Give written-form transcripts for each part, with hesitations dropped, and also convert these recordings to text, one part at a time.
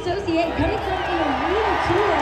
Associate coming from an arena tour,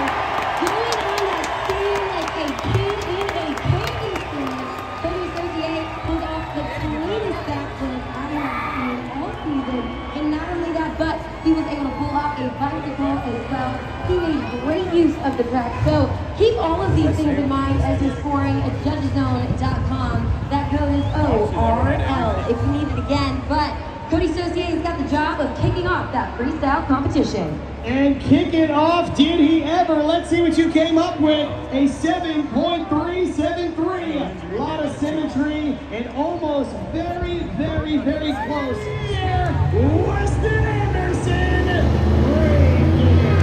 going on that scene like a kid in a candy store. Cody Associate pulled off the cleanest backflip I have seen all season. And not only that, but he was able to pull off a bicycle as well. He made great use of the track. So keep all of these things in mind as you're scoring at judgeszone.com. That code is ORL if you need it again. But Cody Associate has got the job of kicking off that freestyle competition. And kick it off, did he ever? Let's see what you came up with. A 7.373. A lot of symmetry and almost very, very, very close. Here, Weston Anderson. Great game.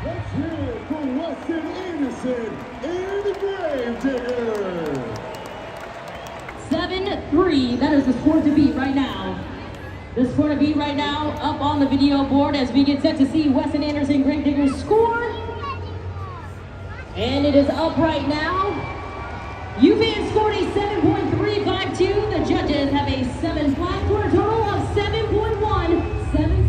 Let's hear it for Weston Anderson and the Gravedigger. 7-3, that is the score to beat right now. The score to beat right now up on the video board as we get set to see Weston Anderson Gravedigger's score. And it is up right now. You fans scored a 7.352. The judges have a 7 flat for a total of 7.176.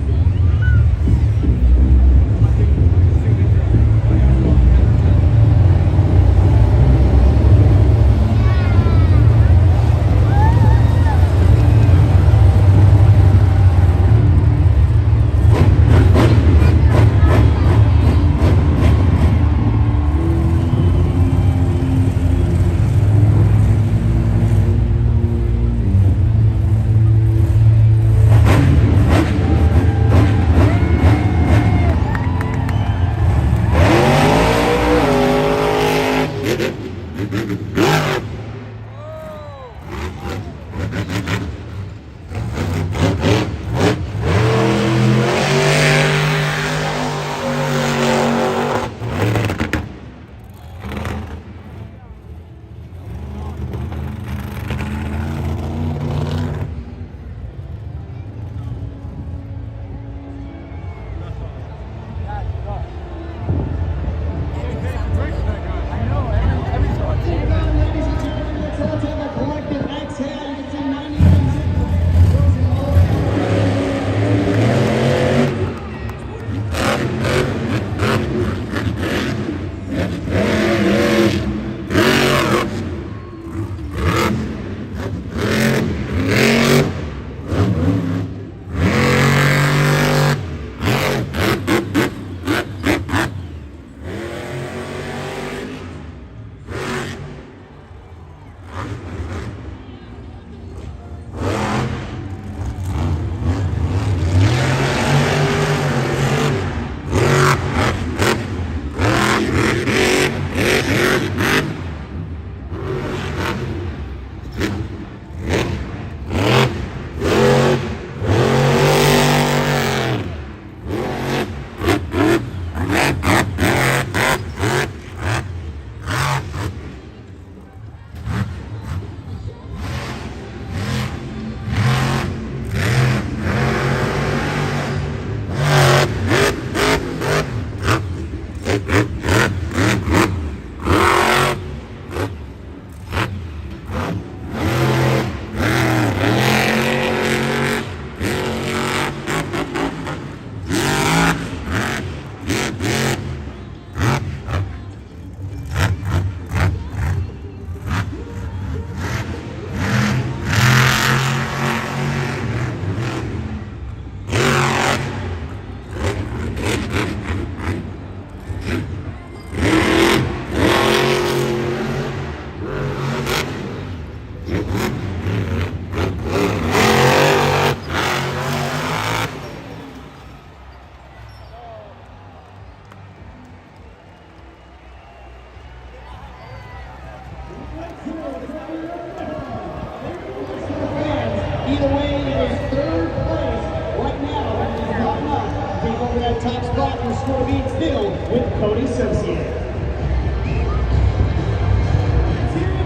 Either way, it is third place right now. He's gotten up to take over that top spot. Your score being still with Cody Associate.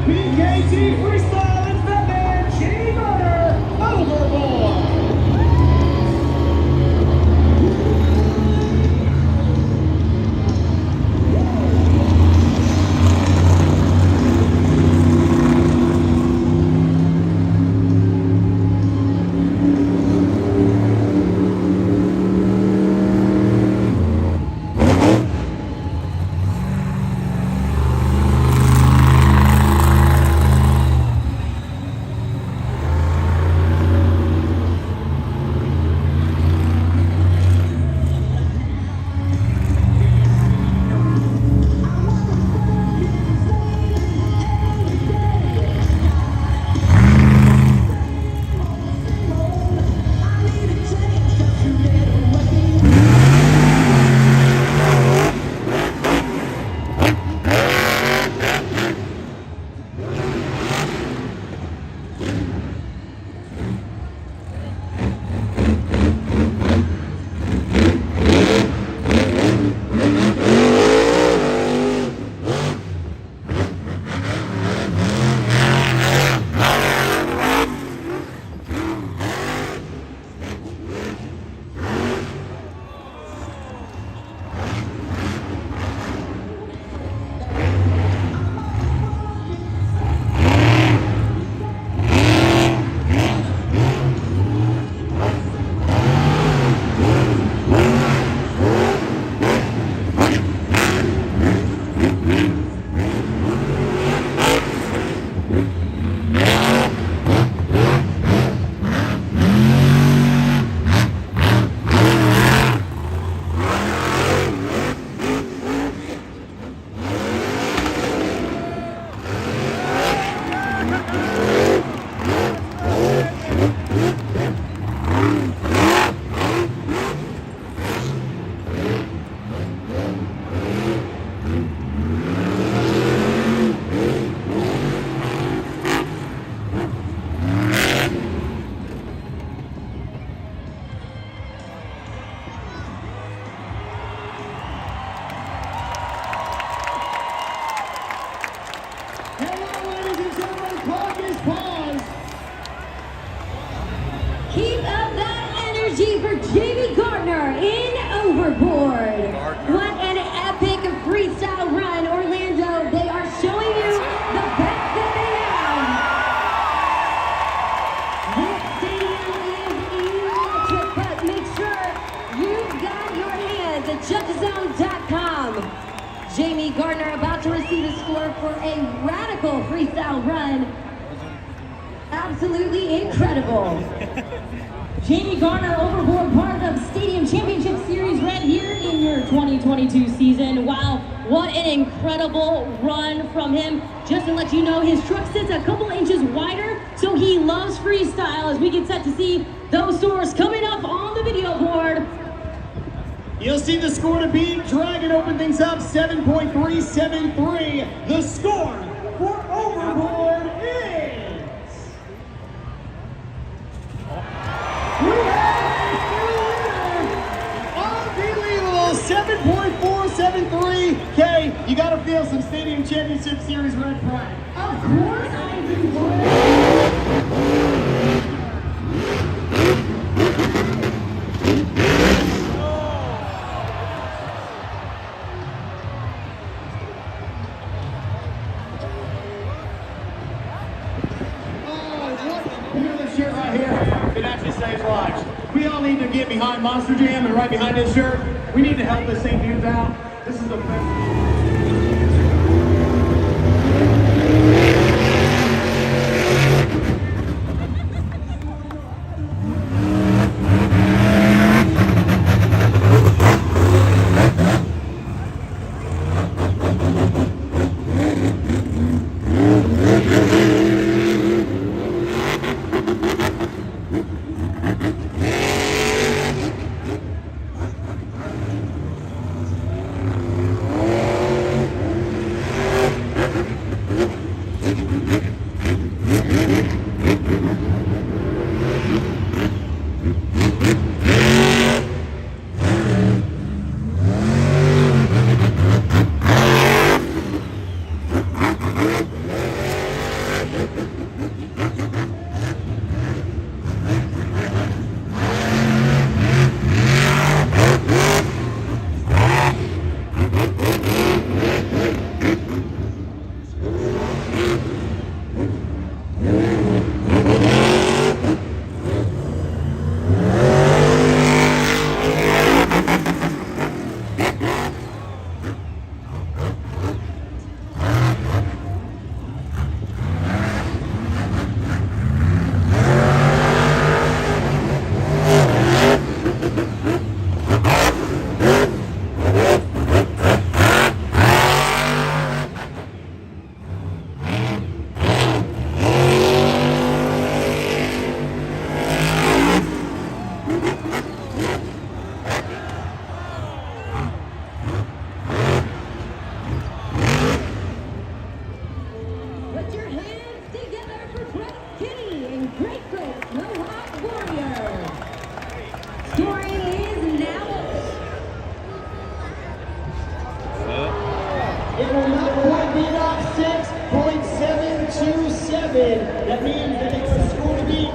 PKT Freestyle and Fatman Jamie Garner overboard. Keep up that energy for Jamie Gardner in Overboard. What an epic freestyle run, Orlando. They are showing you the best that they have. This stadium is electric, but make sure you've got your hands at judgezone.com. Jamie Gardner about to receive a score for a radical freestyle run. Absolutely incredible. Jamie Garner Overboard, part of Stadium Championship Series Red here in your 2022 season. Wow, what an incredible run from him. Just to let you know, his truck sits a couple inches wider, so he loves freestyle as we get set to see those scores coming up on the video board. You'll see the score to beat. Dragon open things up 7.373. The score for Overboard is... Unbelievable, 7.473K. You gotta feel some Stadium Championship Series red pride. Of course I do. Shirt right here, it actually saves lives. We all need to get behind Monster Jam, and right behind this shirt, we need to help this St. Dudes out. This is the best. Great Coat Mohawk Warrior. Scoring is now It will not quite be enough, 6.727. That means that it's the score to beat.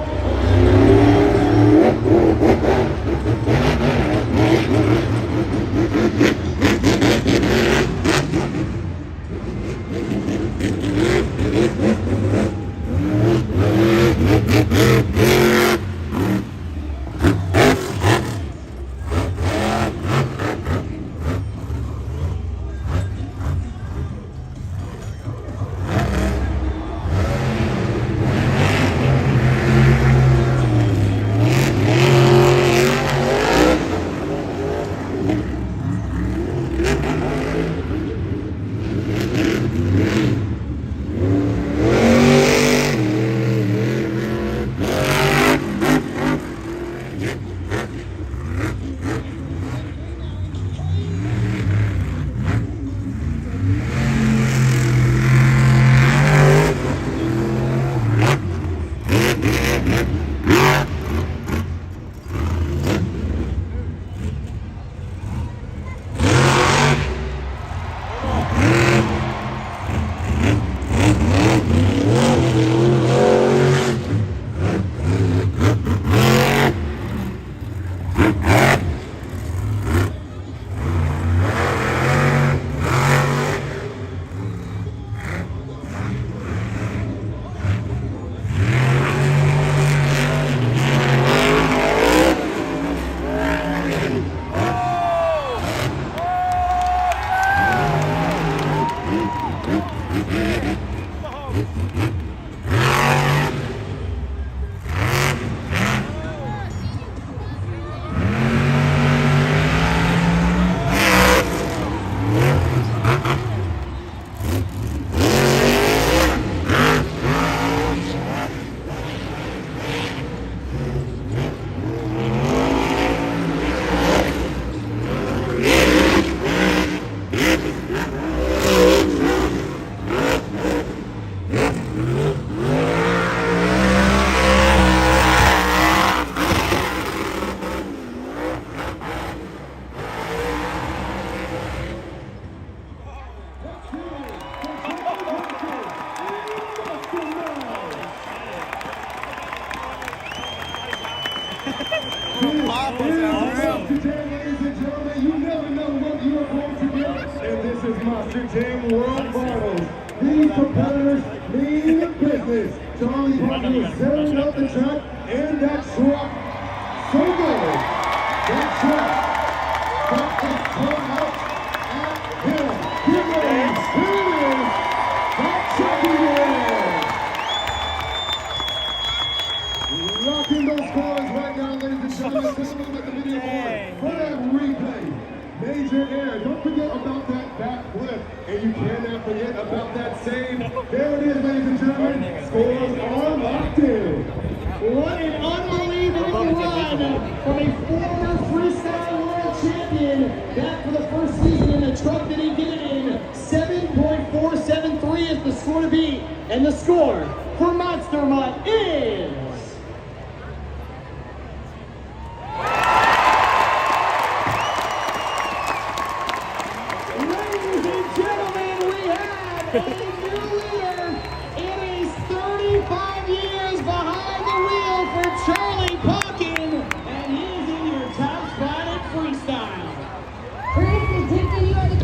Master Jam World Finals. These competitors mean business. Charlie Parker was setting up the track, and that truck, so good. That truck got the turn out at him. Here it is. That champion. Rocking those cars right now, ladies and gentlemen. Take a look at the video board for that replay. Major air. Don't forget about that backflip. And you cannot forget about that save. There it is, ladies and gentlemen. Scores are locked in. What an unbelievable run from a former freestyle world champion back for the first season in the truck that he did it in. 7.473 is the score to beat. And the score for Monster Mutt is... a new leader. It is 35 years behind the wheel for Charlie Parkin, and he's in your top spot at Freestyle. Chris and Tiffany are the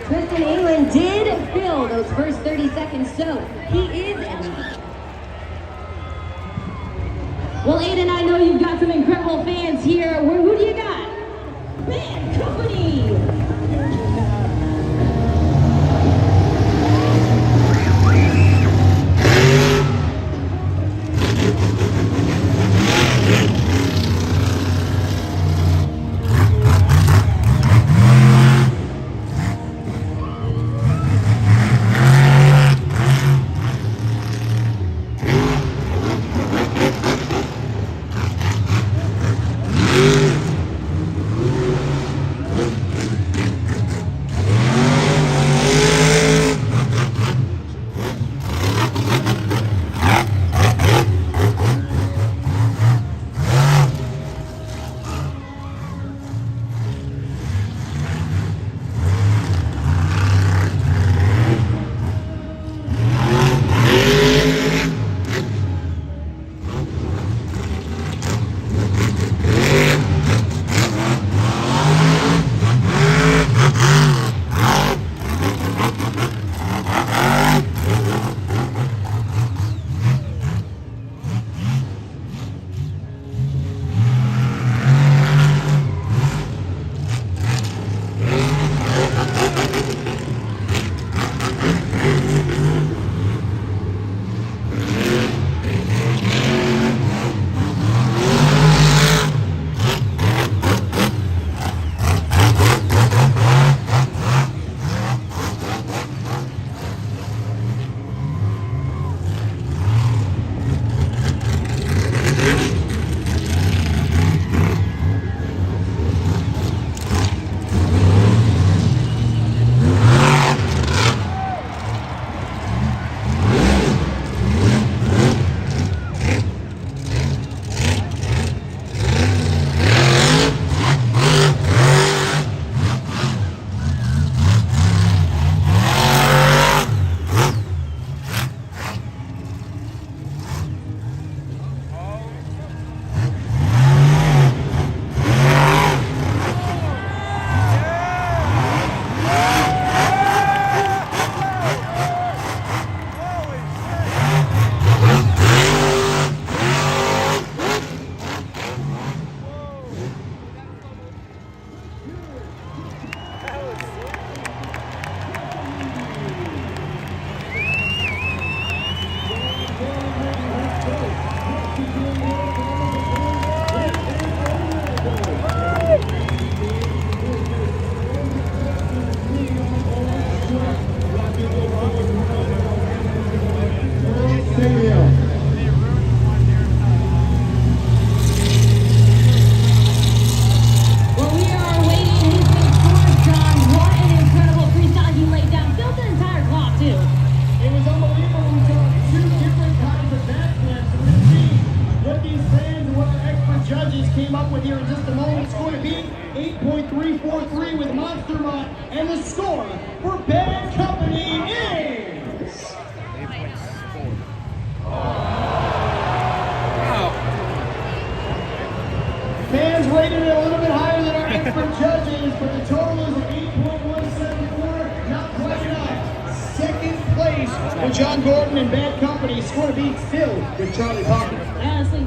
Tristan England did fill those first 30 seconds, so he is MVP. Well, Aiden, I know you've got some incredible fans here. Who do you got? Bad Company. Well, we are awaiting his big scores, John. What an incredible freestyle he laid down. Filled the entire clock, too. It was unbelievable. We saw two different kinds of backflips. We're going to see what these fans and what our expert judges came up with here in just a moment. It's going to be 8.343 with Monster Mutt, and the score for Bad Company is... Fans rated it a little bit higher than our expert judges, but the total is 8.174, not quite enough. Second place for John Gordon and Bad Company. Score to beat still with Charlie Parker. Honestly.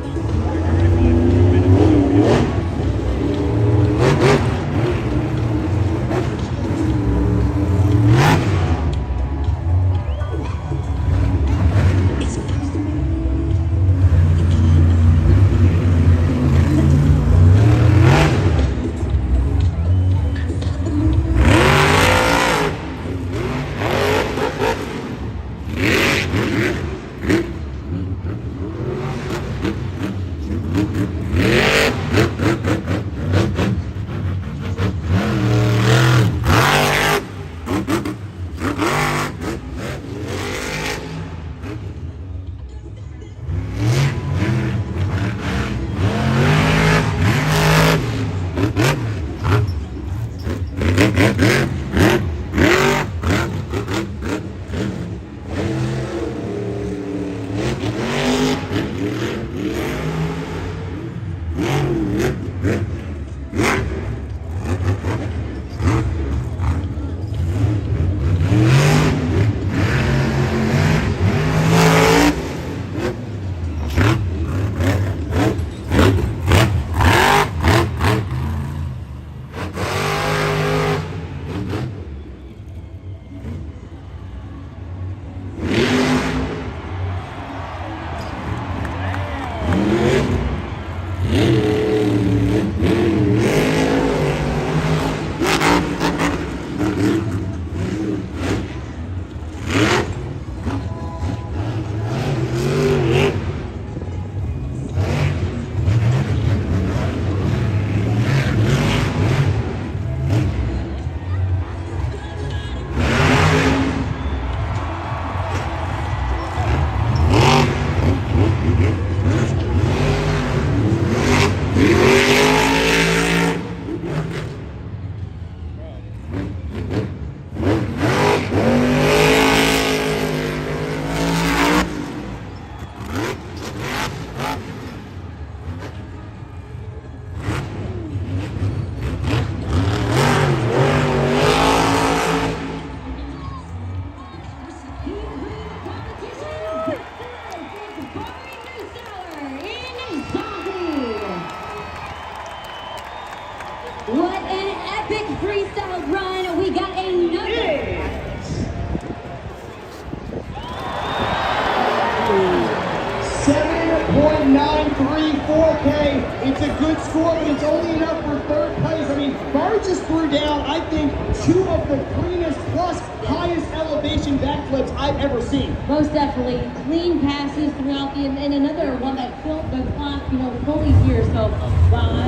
two of the cleanest plus highest elevation backflips I've ever seen. Most definitely. Clean passes throughout and another one that filled the clock, fully here. So, wow.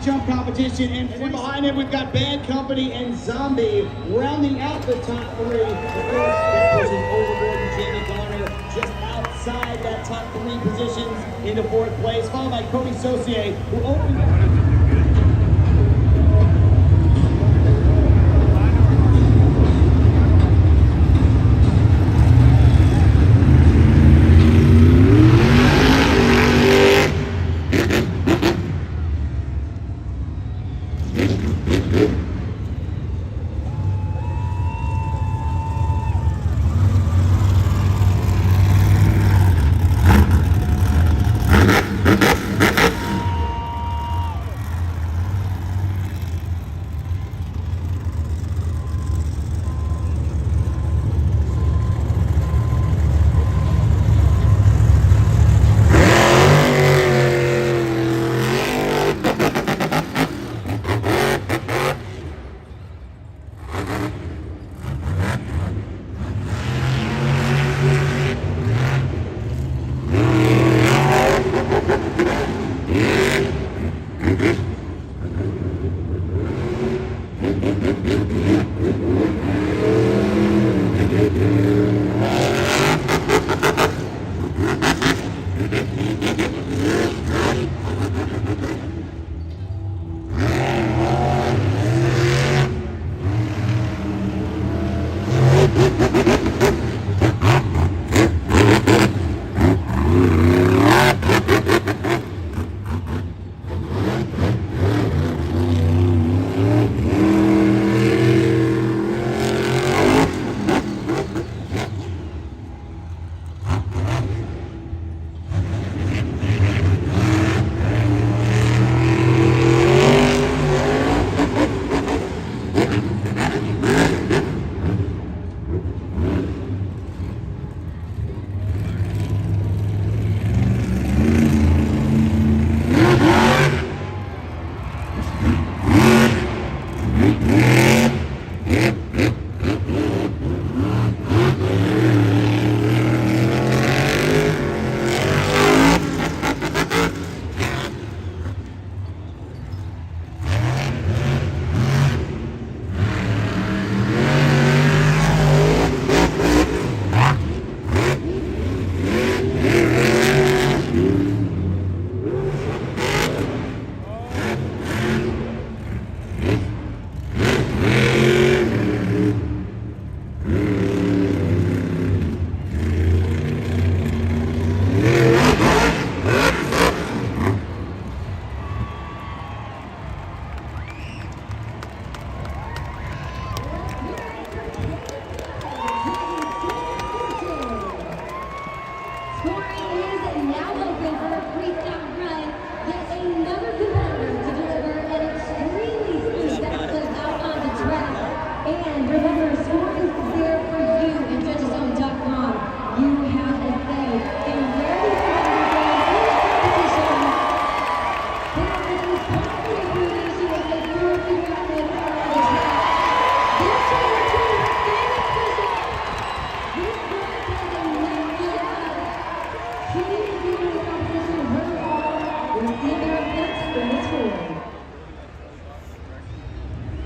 Jump competition, and from behind it we've got Bad Company and Zombie rounding out the top three. Of course, that pushes Overboard and Jamie Garner just outside that top three positions into fourth place, followed by Cody Saucier, who opened.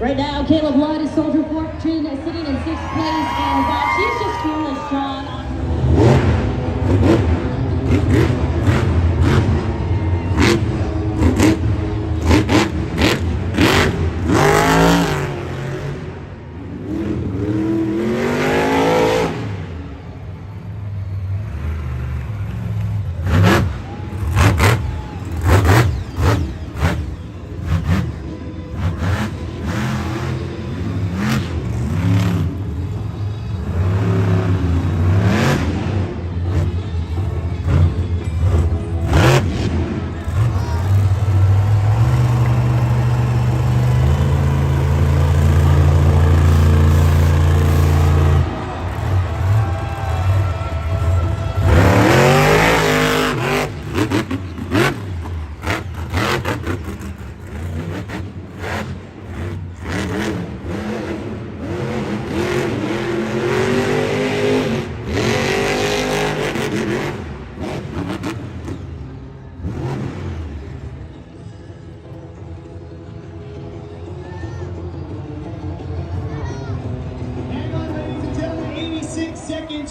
Right now, Caleb Blood is Soldier Fortune sitting in 6th place, and wow, she's just fearless, John.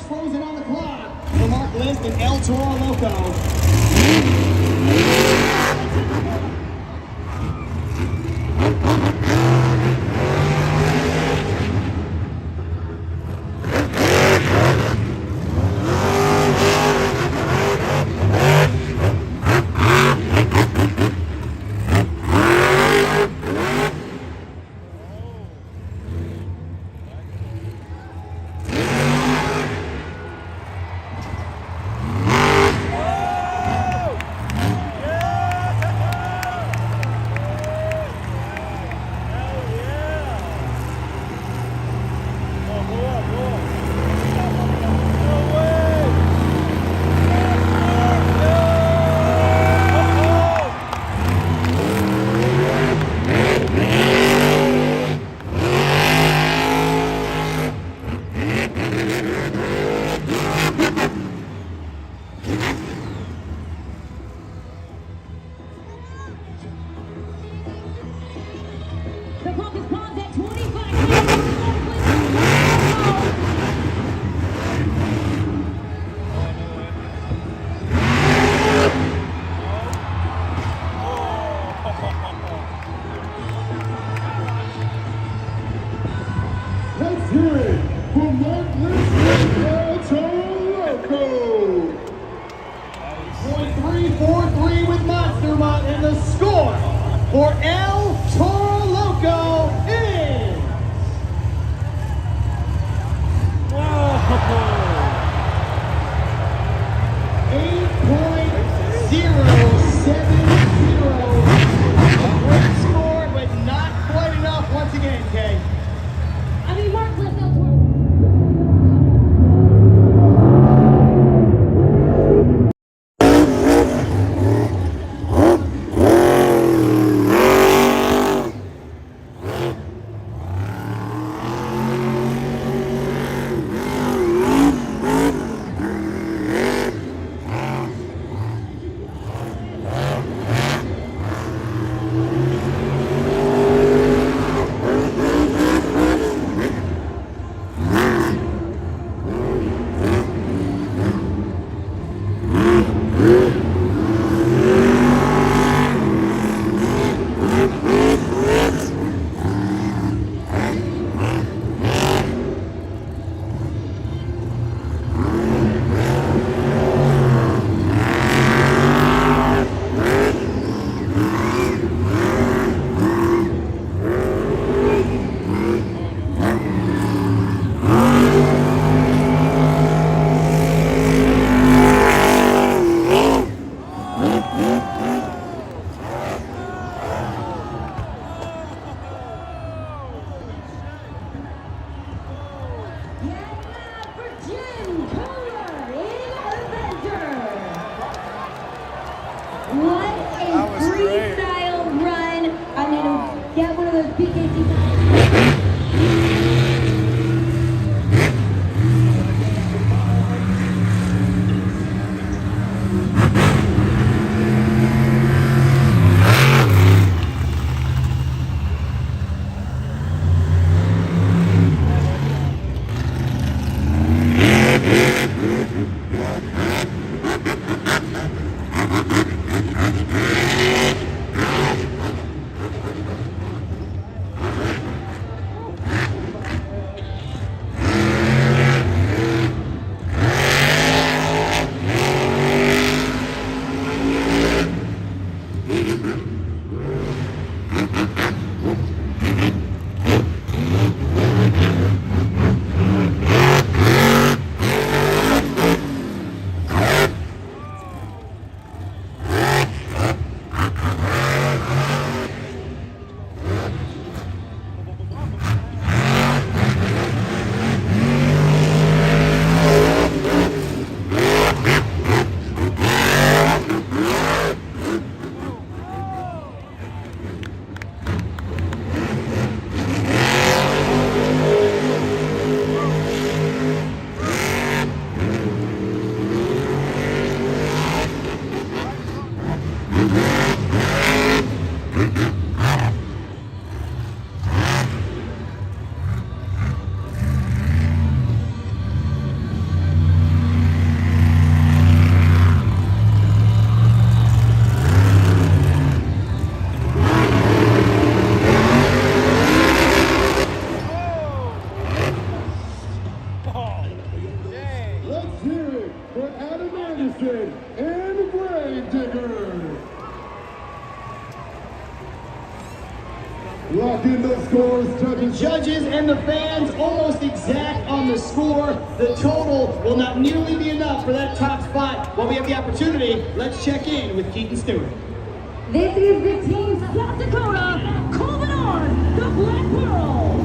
Frozen on the clock for Mark List and El Toro Loco. The clock is paused at 25. Let's hear it for Mark List and El Toro Loco. 0.343 with Monster Mutt, and the score for El Toro Loco is 8.070. A great score, but not quite enough once again, Kay. I mean, Mark List, El Toro. What a freestyle run. I mean, get one of those PKC. in those scores, judges. Judges and the fans almost exact on the score. The total will not nearly be enough for that top spot. While we have the opportunity, let's check in with Keaton Stewart. This is the team South Dakota, Colvin on the Black Pearl.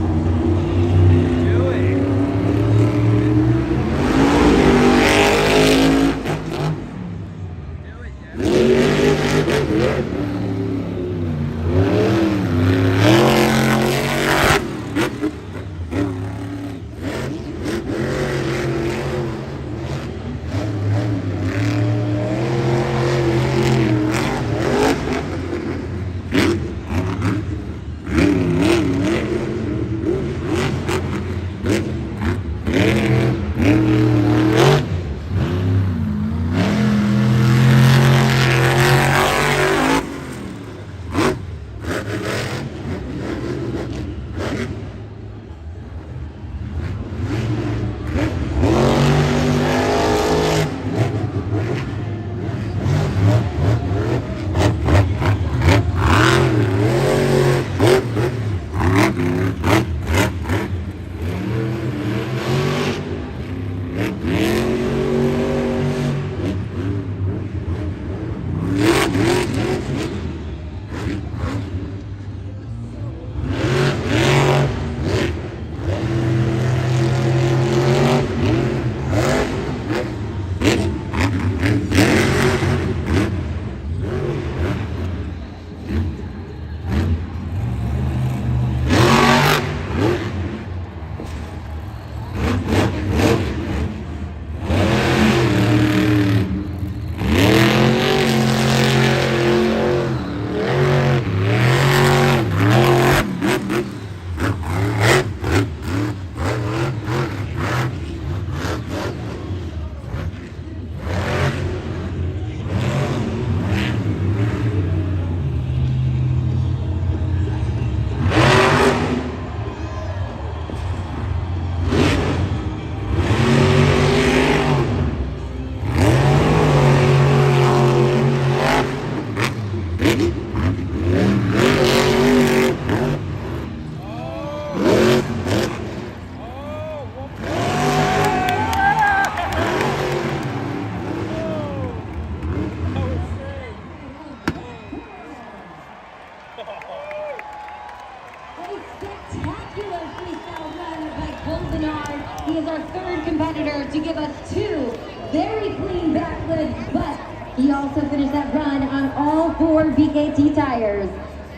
He is our third competitor to give us two very clean backflips, but he also finished that run on all four BKT tires.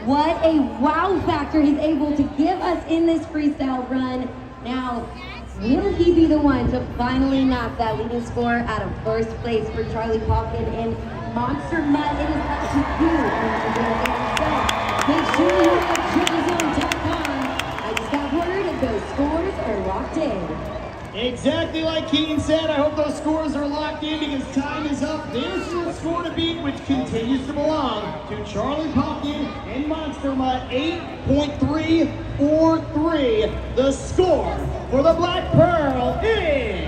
What a wow factor he's able to give us in this freestyle run. Now, will he be the one to finally knock that leading score out of first place for Charlie Popkin in Monster Mud? It is up to you. Make sure you have judgezone.com. I just got word that those scores are locked in. Exactly like Keaton said, I hope those scores are locked in because time is up. This is the score to beat, which continues to belong to Charlie Popkin and Monster Mutt, 8.343. The score for the Black Pearl is...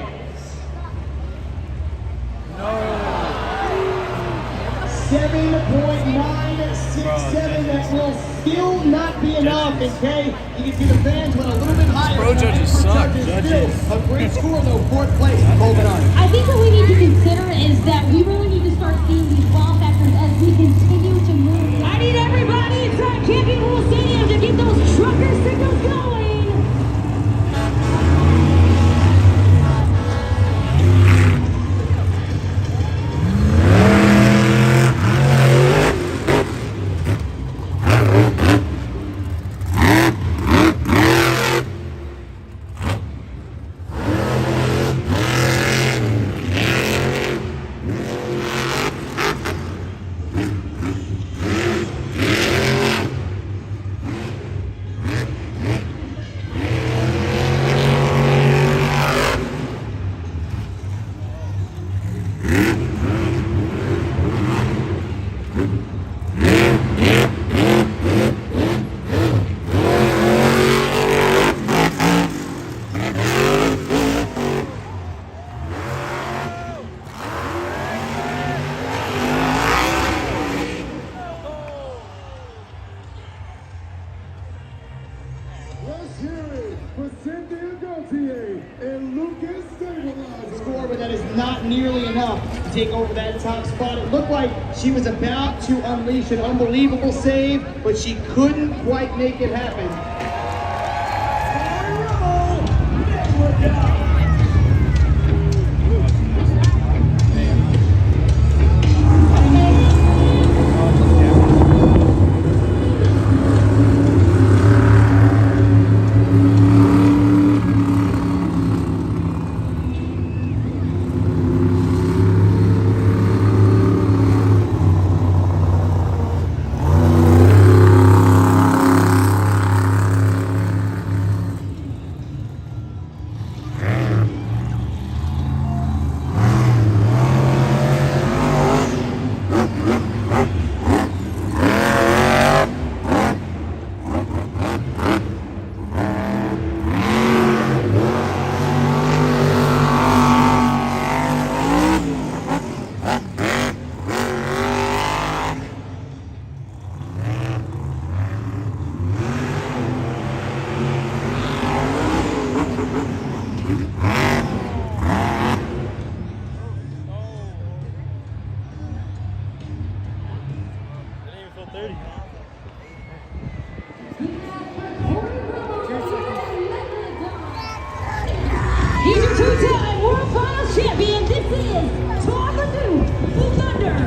7.967. That will still not be enough. Okay, you can see the fans went a little bit higher. Pro judges suck. Still a great score though, fourth place. Colvin on. I think what we need to consider is that we really need to start seeing these wow factors as we continue to move. I need everybody inside Champion World Stadium to keep those trucker signals going. nearly enough to take over that top spot. It looked like she was about to unleash an unbelievable save, but she couldn't quite make it happen. He's your two-time World Finals champion. This is Talkative Thunder.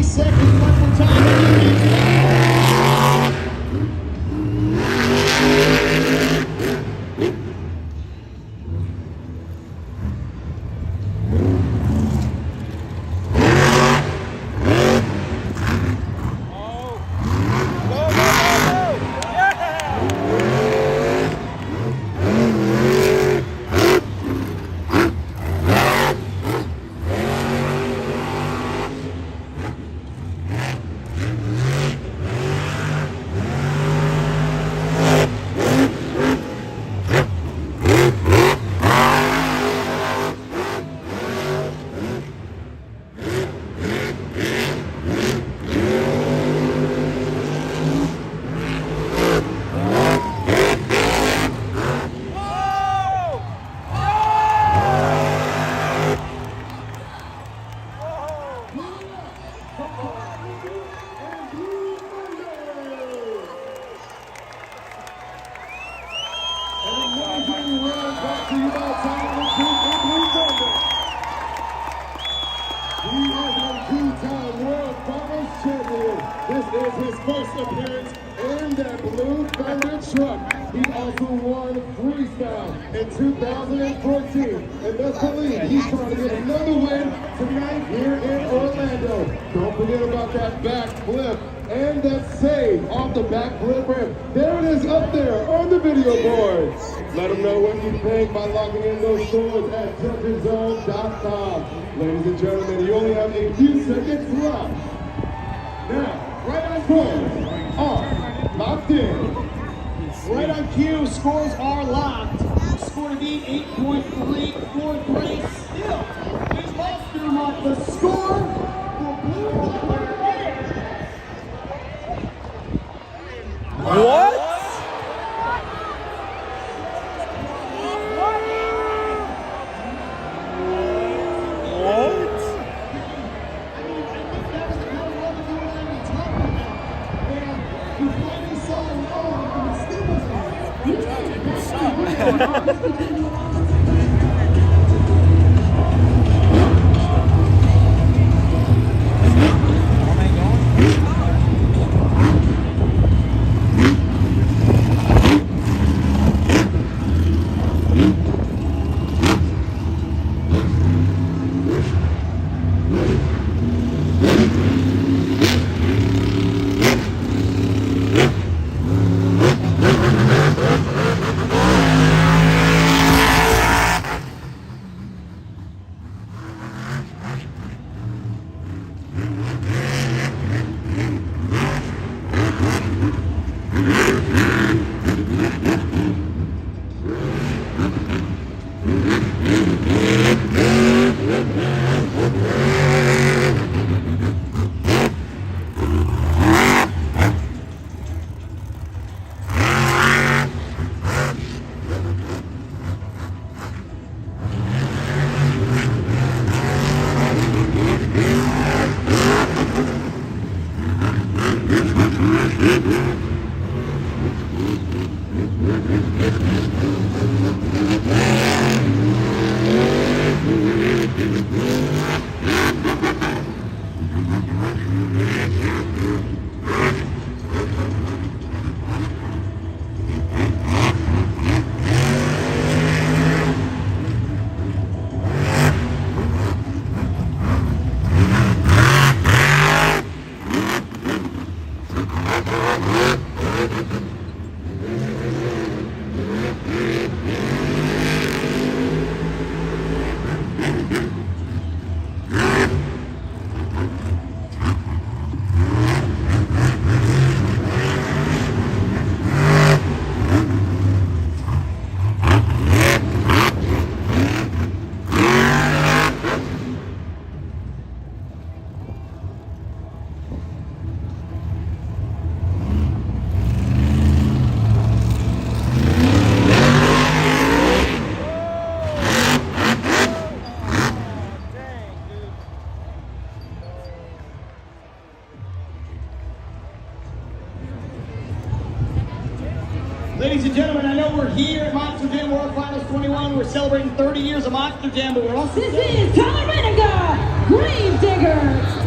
Seconds left for time. This is his first appearance in that blue Thunder truck. He also won Freestyle in 2014. And best believe he's trying to get another win tonight here in Orlando. Don't forget about that backflip and that save off the backflip ramp. There it is up there on the video board. Let them know what you think by logging in those scores at judgeszone.com. Ladies and gentlemen, you only have a few seconds left. Now, scores are locked in. Right on cue, scores are locked. Score to beat 8.343. Still, his monster mark. The score for Blue Thunder is What? Ladies and gentlemen, I know we're here at Monster Jam World Finals 21. We're celebrating 30 years of Monster Jam, but we're also This is Tyler Renninger, Gravedigger.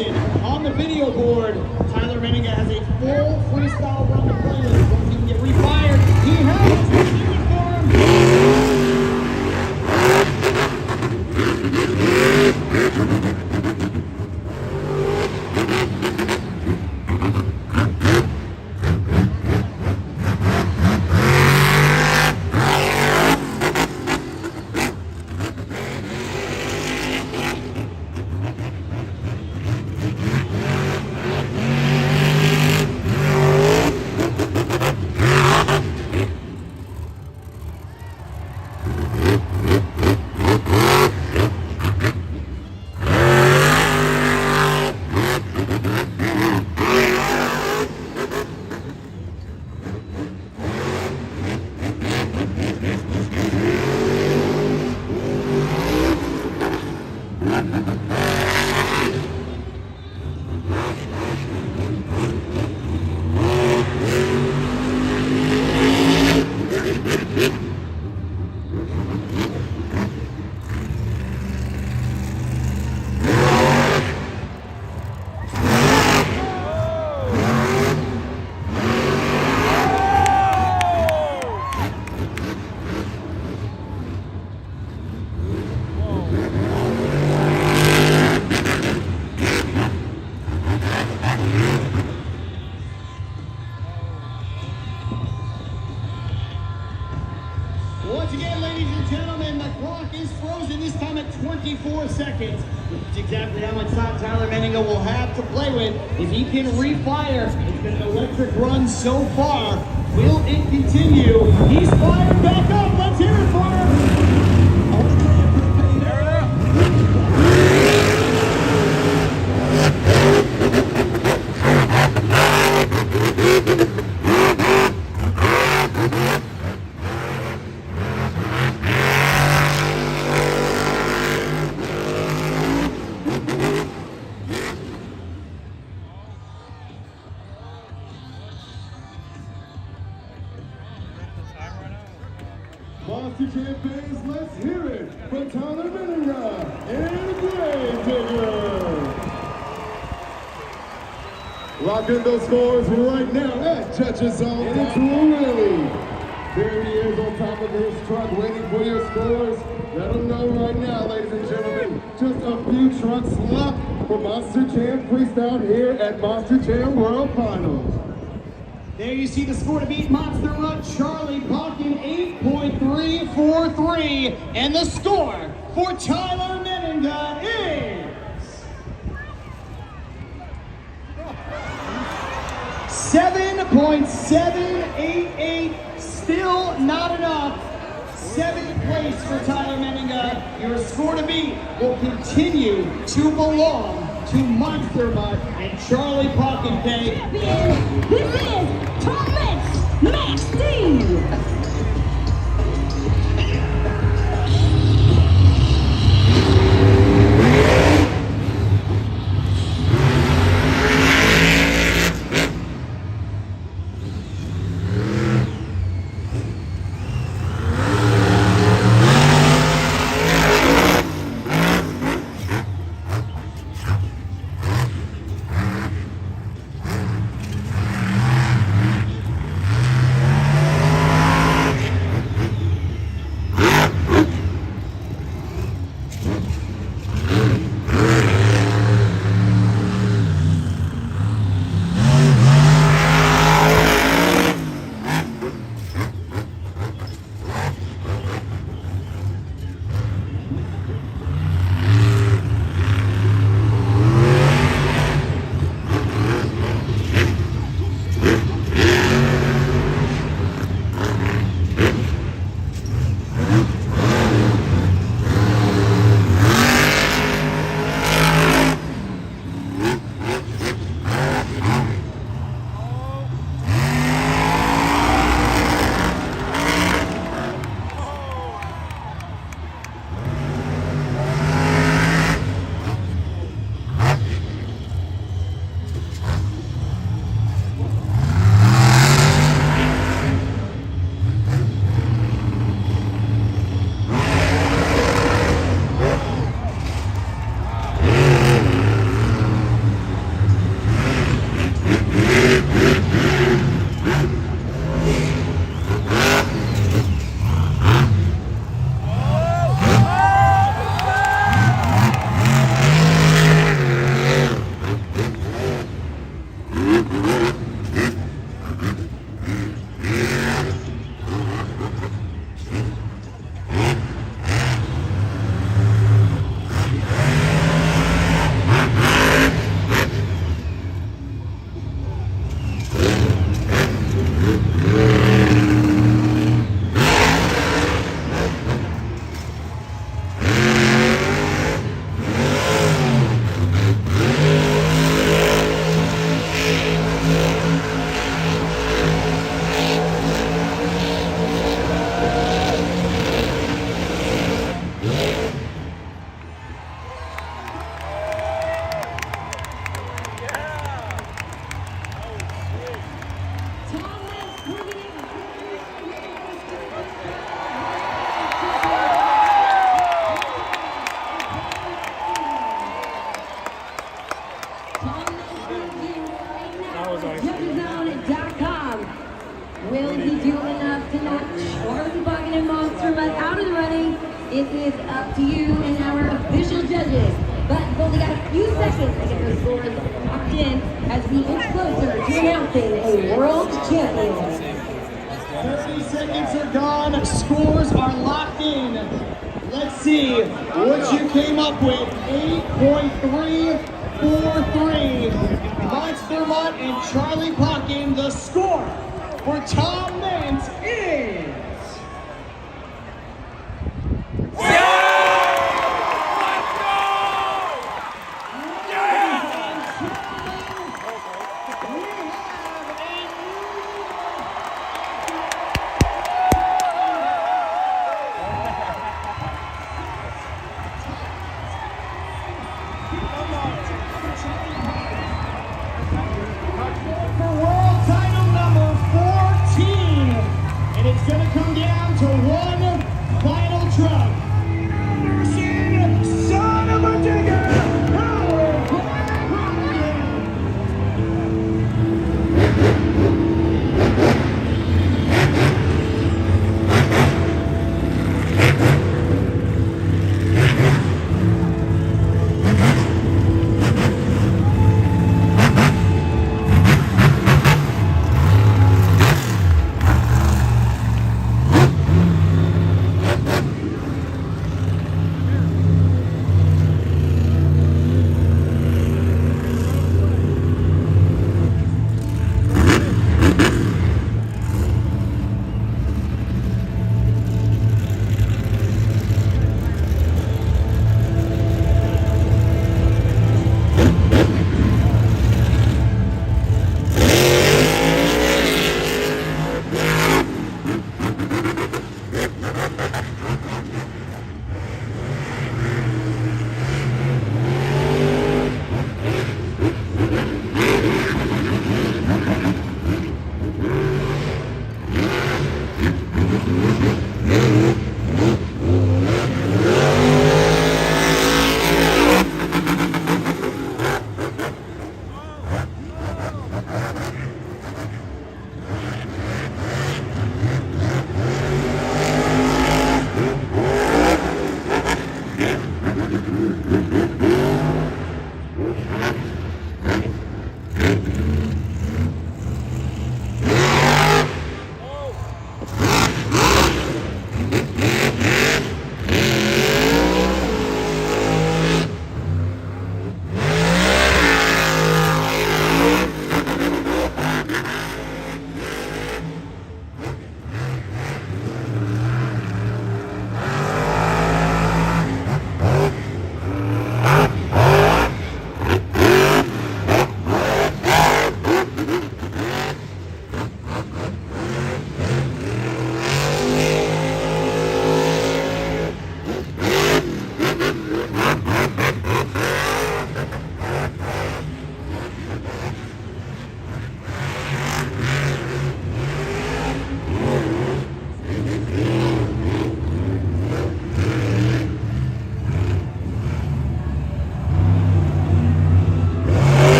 listen, on the video board, Tyler Menninga has a full freestyle run to play with. Once he can get refired, he has what's in it for him. Once again, ladies and gentlemen, the clock is frozen, this time at 24 seconds. Which is exactly how much time Tyler Menninga will have to play with. If he can refire, it's been an electric run so far. Will it continue? He's fired back up. Let's hear it for him. Monster Jam fans, let's hear it for Tyler Menninga and Gravedigger. Locking those scores right now at Judges Zone into a wheelie. There he is on top of his truck waiting for your scores. Let them know right now, ladies and gentlemen. Just a few trucks left for Monster Jam Freestyle here at Monster Jam World Finals. There you see the score to beat Monster Run, Charlie Pocken 8.343. And the score for Tyler Menninga is 7.788. Still not enough. 7th place for Tyler Menninga. Your score to beat will continue to belong to Monster Mutt and Charlie Pocken K. Champion, this is Thomas Maxey. to knock Charlie Buggin and Monster Mutt out of the running, it is up to you and our official judges. But we've only got a few seconds to get those scores locked in as we inch closer to announcing a world champion. 30 seconds are gone. Scores are locked in. Let's see what you came up with. 8.343. Monster Mutt and Charlie Buggin. The score for Tom Meents is... for world title number 14. And it's going to come down to one final truck. Anderson, son of a digger, Howard Buggin.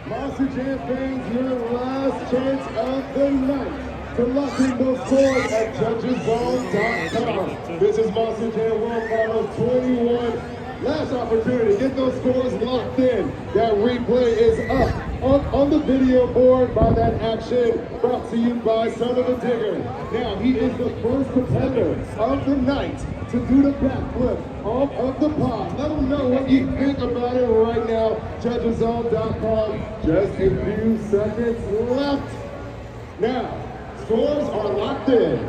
Monster Jam fans, your last chance of the night to lock in those scores at judgesball.com. This is Monster Jam World Finals 21. Last opportunity to get those scores locked in. That replay is up on the video board by that action, brought to you by Son of a Digger. Now, he is the first competitor of the night to do the backflip off of the pod. Let them know what you think about it right now. Judgesall.com. Just a few seconds left. Now, scores are locked in.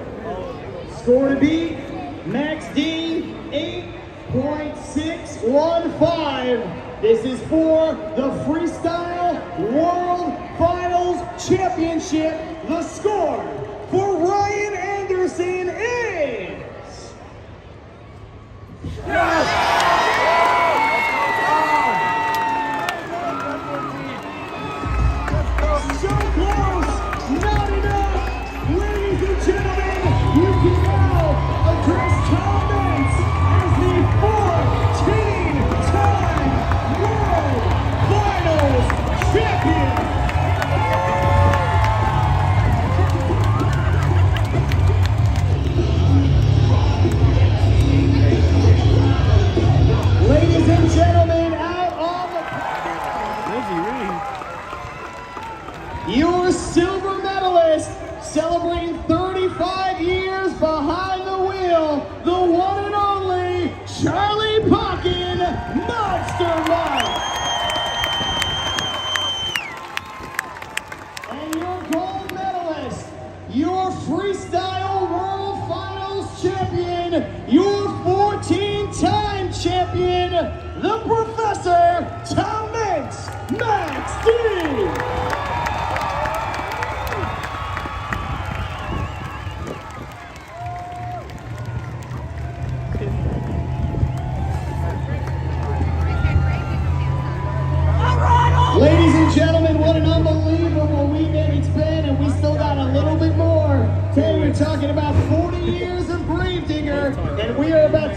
Score to beat, Max D, 8.615. This is for the Freestyle World Finals Championship. The score for Ryan Anderson is... So close, not enough. Ladies and gentlemen, you can now address Tom Mintz as the 14-time World Finals Champion. Ladies and gentlemen, out on the... Your silver medalist, celebrating 35 years behind the wheel, the one and only Charlie Pockin, Monster Mike. And your gold medalist, your Freestyle World Finals champion, your 14-time champion, the Professor, Tom Mintz, Max D. Ladies and gentlemen, what an unbelievable weekend it's been, and we still got a little bit more. Today we're talking about 40 years of Gravedigger, and we are about